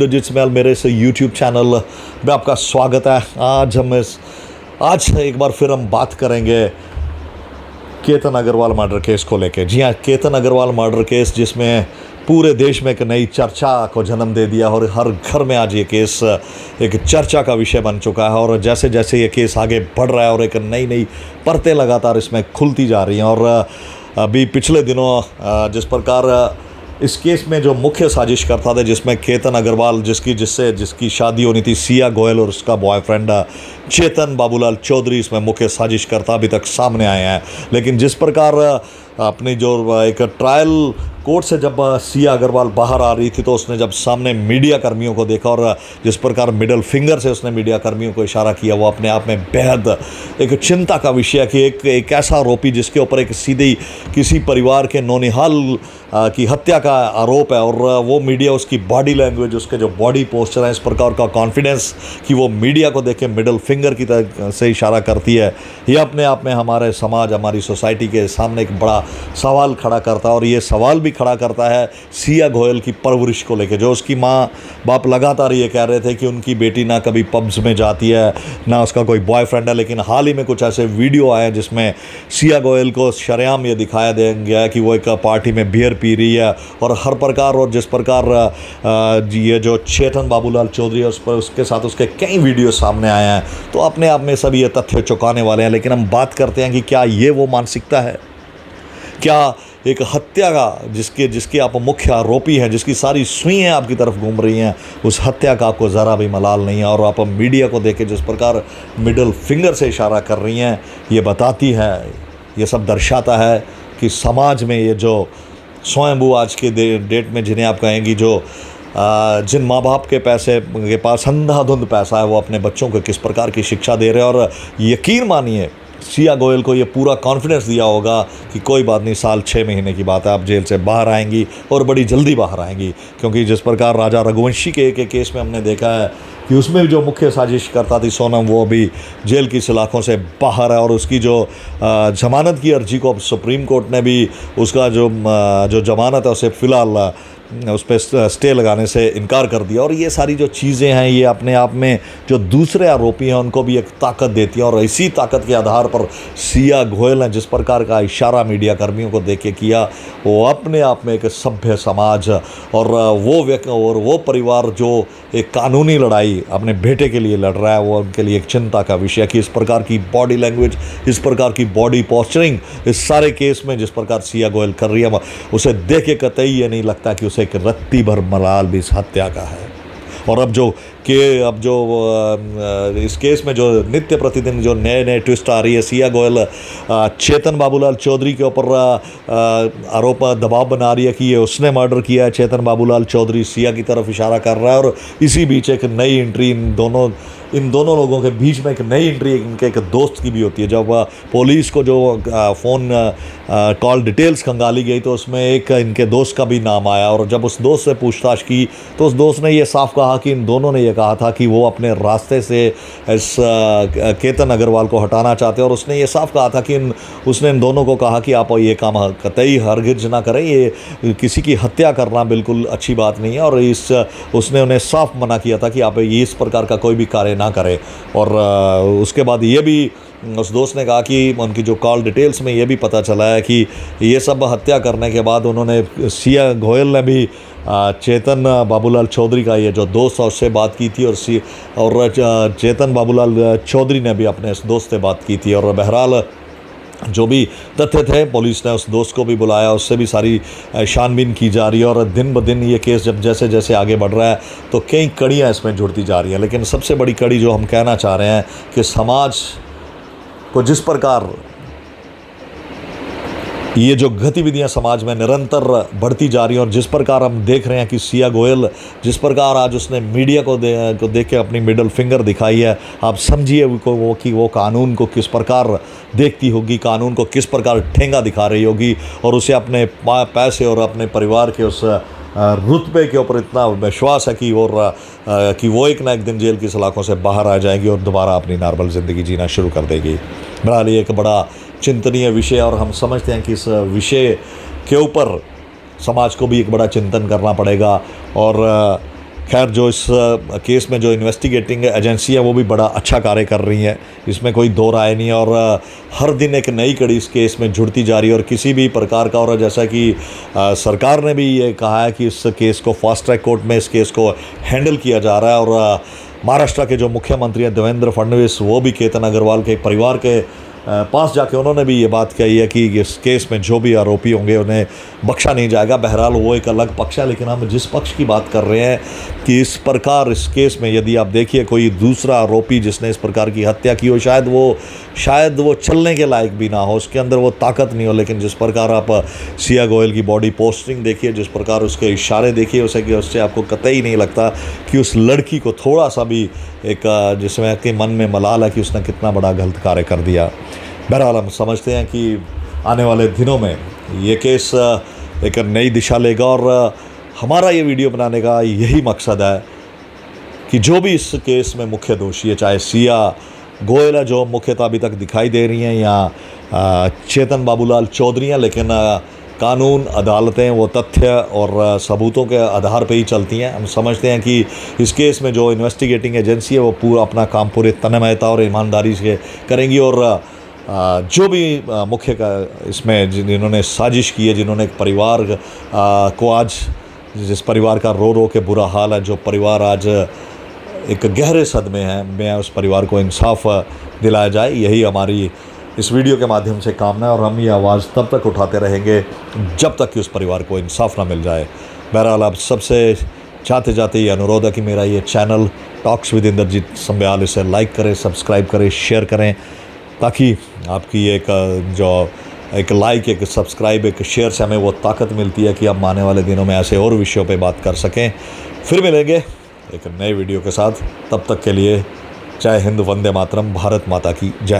Digital मेरे इस YouTube channel में आपका स्वागत है। आज एक बार फिर हम बात करेंगे केतन अग्रवाल मर्डर केस को लेके। जी हाँ, केतन अग्रवाल मर्डर केस जिसमें पूरे देश में एक नई चर्चा को जन्म दे दिया और हर घर में आज ये केस एक चर्चा का विषय बन चुका है। और जैसे जैसे ये केस आगे बढ़ रहा है और एक नई नई परतें लगातार इसमें खुलती जा रही हैं। और अभी पिछले दिनों जिस प्रकार इस केस में जो मुख्य साजिश करता था, जिसमें केतन अग्रवाल जिसकी शादी होनी थी सिया गोयल और उसका बॉयफ्रेंड चेतन बाबूलाल चौधरी, इसमें मुख्य साजिश करता अभी तक सामने आए हैं। लेकिन जिस प्रकार अपनी जो एक ट्रायल कोर्ट से जब सिया अग्रवाल बाहर आ रही थी तो उसने जब सामने मीडिया कर्मियों को देखा और जिस प्रकार मिडल फिंगर से उसने मीडिया कर्मियों को इशारा किया, वो अपने आप में बेहद एक चिंता का विषय है कि एक ऐसा आरोपी जिसके ऊपर एक सीधी किसी परिवार के नौनिहाल की हत्या का आरोप है और वो मीडिया उसकी बॉडी लैंग्वेज, उसके जो बॉडी पोस्चर है, इस प्रकार का कॉन्फिडेंस कि वो मीडिया को देख के मिडल फिंगर की तरह से इशारा करती है, ये अपने आप में हमारे समाज, हमारी सोसाइटी के सामने एक बड़ा सवाल खड़ा करता है। और ये सवाल भी खड़ा करता है सिया गोयल की परवरिश को लेकर, जो उसकी माँ बाप लगातार ये कह रहे थे कि उनकी बेटी ना कभी पब्स में जाती है, ना उसका कोई बॉयफ्रेंड है। लेकिन हाल ही में कुछ ऐसे वीडियो आए जिसमें सिया गोयल को शरेआम ये दिखाया गया कि वो एक पार्टी में बियर पी रही है और हर प्रकार, और जिस प्रकार ये जो चेतन बाबूलाल चौधरी है उस पर उसके साथ उसके कई वीडियो सामने आए हैं। तो अपने आप में सभी ये तथ्य चौंकाने वाले हैं। लेकिन हम बात करते हैं कि क्या ये वो मानसिकता है, क्या एक हत्या का जिसके आप मुख्य आरोपी हैं, जिसकी सारी सुइयां आपकी तरफ घूम रही हैं, उस हत्या का आपको ज़रा भी मलाल नहीं है। और आप मीडिया को देख के जिस प्रकार मिडल फिंगर से इशारा कर रही हैं, ये बताती है, ये सब दर्शाता है कि समाज में ये जो स्वयंभू आज के डेट में जिन्हें आप कहेंगी जो जिन माँ बाप के पैसे के पास अंधाधुंध पैसा है, वो अपने बच्चों को किस प्रकार की शिक्षा दे रहे हैं। और यकीन मानिए सिया गोयल को ये पूरा कॉन्फिडेंस दिया होगा कि कोई बात नहीं, साल 6 महीने की बात है, आप जेल से बाहर आएंगी और बड़ी जल्दी बाहर आएंगी। क्योंकि जिस प्रकार राजा रघुवंशी के एक केस में हमने देखा है कि उसमें भी जो मुख्य साजिश करता थी सोनम, वो अभी जेल की सलाखों से बाहर है। और उसकी जो जमानत की अर्जी को अब सुप्रीम कोर्ट ने भी उसका जो जमानत है उसे फ़िलहाल उस पर स्टे लगाने से इनकार कर दिया। और ये सारी जो चीज़ें हैं ये अपने आप में जो दूसरे आरोपी हैं उनको भी एक ताकत देती हैं। और इसी ताकत के आधार पर सिया गोयल ने जिस प्रकार का इशारा मीडिया कर्मियों को देके किया, वो अपने आप में एक सभ्य समाज और वो व्यक्ति और वो परिवार जो एक कानूनी लड़ाई अपने बेटे के लिए लड़ रहा है, वो उनके लिए एक चिंता का विषय है कि इस प्रकार की बॉडी लैंग्वेज, इस प्रकार की बॉडी पोस्चरिंग इस सारे केस में जिस प्रकार सिया गोयल कर रही है, उसे देख के कतई ये नहीं लगता कि उसे एक रत्ती भर मलाल भी इस हत्या का है। और अब जो इस केस में जो नित्य प्रतिदिन जो नए नए ट्विस्ट आ रही है, सिया गोयल चेतन बाबूलाल चौधरी के ऊपर आरोप दबाव बना रही है कि ये उसने मर्डर किया है। चेतन बाबूलाल चौधरी सिया की तरफ इशारा कर रहा है और इसी बीच एक नई एंट्री इन दोनों लोगों के बीच में एक नई एंट्री इनके एक दोस्त की भी होती है। जब पुलिस को जो फ़ोन कॉल डिटेल्स खंगाली गई तो उसमें एक इनके दोस्त का भी नाम आया। और जब उस दोस्त से पूछताछ की तो उस दोस्त ने ये साफ कहा कि इन दोनों ने ये कहा था कि वो अपने रास्ते से इस केतन अग्रवाल को हटाना चाहते हैं। और उसने ये साफ कहा था कि उसने इन दोनों को कहा कि आप ये काम कतई हरगिज ना करें, ये किसी की हत्या करना बिल्कुल अच्छी बात नहीं है। और उसने उन्हें साफ मना किया था कि आप ये इस प्रकार का कोई भी कार्य ना करें। और उसके बाद ये भी उस दोस्त ने कहा कि उनकी जो कॉल डिटेल्स में ये भी पता चला है कि ये सब हत्या करने के बाद उन्होंने सिया गोयल ने भी चेतन बाबूलाल चौधरी का ये जो दोस्त है उससे बात की थी और चेतन बाबूलाल चौधरी ने भी अपने इस दोस्त से बात की थी। और बहरहाल जो भी तथ्य थे पुलिस ने उस दोस्त को भी बुलाया, उससे भी सारी छानबीन की जा रही है। और दिन ब दिन ये केस जब जैसे जैसे आगे बढ़ रहा है तो कई कड़ियाँ इसमें जुड़ती जा रही हैं। लेकिन सबसे बड़ी कड़ी जो हम कहना चाह रहे हैं कि समाज को जिस प्रकार ये जो गतिविधियां समाज में निरंतर बढ़ती जा रही हैं और जिस प्रकार हम देख रहे हैं कि सिया गोयल जिस प्रकार आज उसने मीडिया को देख के अपनी मिडल फिंगर दिखाई है, आप समझिए कि वो कानून को किस प्रकार देखती होगी, कानून को किस प्रकार ठेंगा दिखा रही होगी और उसे अपने पैसे और अपने परिवार के उस रुतबे के ऊपर इतना विश्वास है कि वो एक ना एक दिन जेल की सलाखों से बाहर आ जाएगी और दोबारा अपनी नॉर्मल ज़िंदगी जीना शुरू कर देगी। बहरहाल ये एक बड़ा चिंतनीय विषय और हम समझते हैं कि इस विषय के ऊपर समाज को भी एक बड़ा चिंतन करना पड़ेगा और खैर जो इस केस में जो इन्वेस्टिगेटिंग एजेंसी है वो भी बड़ा अच्छा कार्य कर रही है, इसमें कोई दो राय नहीं है। और हर दिन एक नई कड़ी इस केस में जुड़ती जा रही है और किसी भी प्रकार का, और जैसा कि सरकार ने भी ये कहा है कि इस केस को फास्ट ट्रैक कोर्ट में इस केस को हैंडल किया जा रहा है। और महाराष्ट्र के जो मुख्यमंत्री हैं देवेंद्र फडणवीस, वो भी केतन अग्रवाल के परिवार के पास जाके उन्होंने भी ये बात कही है कि इस केस में जो भी आरोपी होंगे उन्हें बख्शा नहीं जाएगा। बहरहाल वो एक अलग पक्ष है, लेकिन हम जिस पक्ष की बात कर रहे हैं कि इस प्रकार इस केस में यदि आप देखिए कोई दूसरा आरोपी जिसने इस प्रकार की हत्या की हो, शायद वो चलने के लायक भी ना हो, उसके अंदर वो ताकत नहीं हो, लेकिन जिस प्रकार आप सिया गोयल की बॉडी पोस्टिंग देखिए, जिस प्रकार उसके इशारे देखिए, उससे आपको कतई नहीं लगता कि उस लड़की को थोड़ा सा भी एक जिसमें कि मन में मलाल है कि उसने कितना बड़ा गलत कार्य कर दिया। बहरहाल हम समझते हैं कि आने वाले दिनों में ये केस एक नई दिशा लेगा और हमारा ये वीडियो बनाने का यही मकसद है कि जो भी इस केस में मुख्य दोषी है, चाहे सिया गोयल है जो मुख्यतः अभी तक दिखाई दे रही हैं, या चेतन बाबूलाल चौधरी हैं, लेकिन कानून अदालतें वो तथ्य और सबूतों के आधार पर ही चलती हैं। हम समझते हैं कि इस केस में जो इन्वेस्टिगेटिंग एजेंसी है वो पूरा अपना काम पूरे तन्मयता और ईमानदारी से करेंगी। और जो भी मुख्य का इसमें जिन्होंने साजिश की है, जिन्होंने एक परिवार को आज, जिस परिवार का रो रो के बुरा हाल है, जो परिवार आज एक गहरे सदमे हैं, मैं उस परिवार को इंसाफ दिलाया जाए, यही हमारी इस वीडियो के माध्यम से कामना है। और हम ये आवाज़ तब तक उठाते रहेंगे जब तक कि उस परिवार को इंसाफ ना मिल जाए। बहरहाल आप सबसे जाते जाते ये अनुरोध है कि मेरा ये channel talks with Indrajeet Sambyal, इसे लाइक करें, सब्सक्राइब करें, शेयर करें, ताकि आपकी एक लाइक, एक सब्सक्राइब, एक शेयर से हमें वो ताकत मिलती है कि हम आने वाले दिनों में ऐसे और विषयों पे बात कर सकें। फिर मिलेंगे एक नए वीडियो के साथ, तब तक के लिए जय हिंद, वंदे मातरम, भारत माता की जय।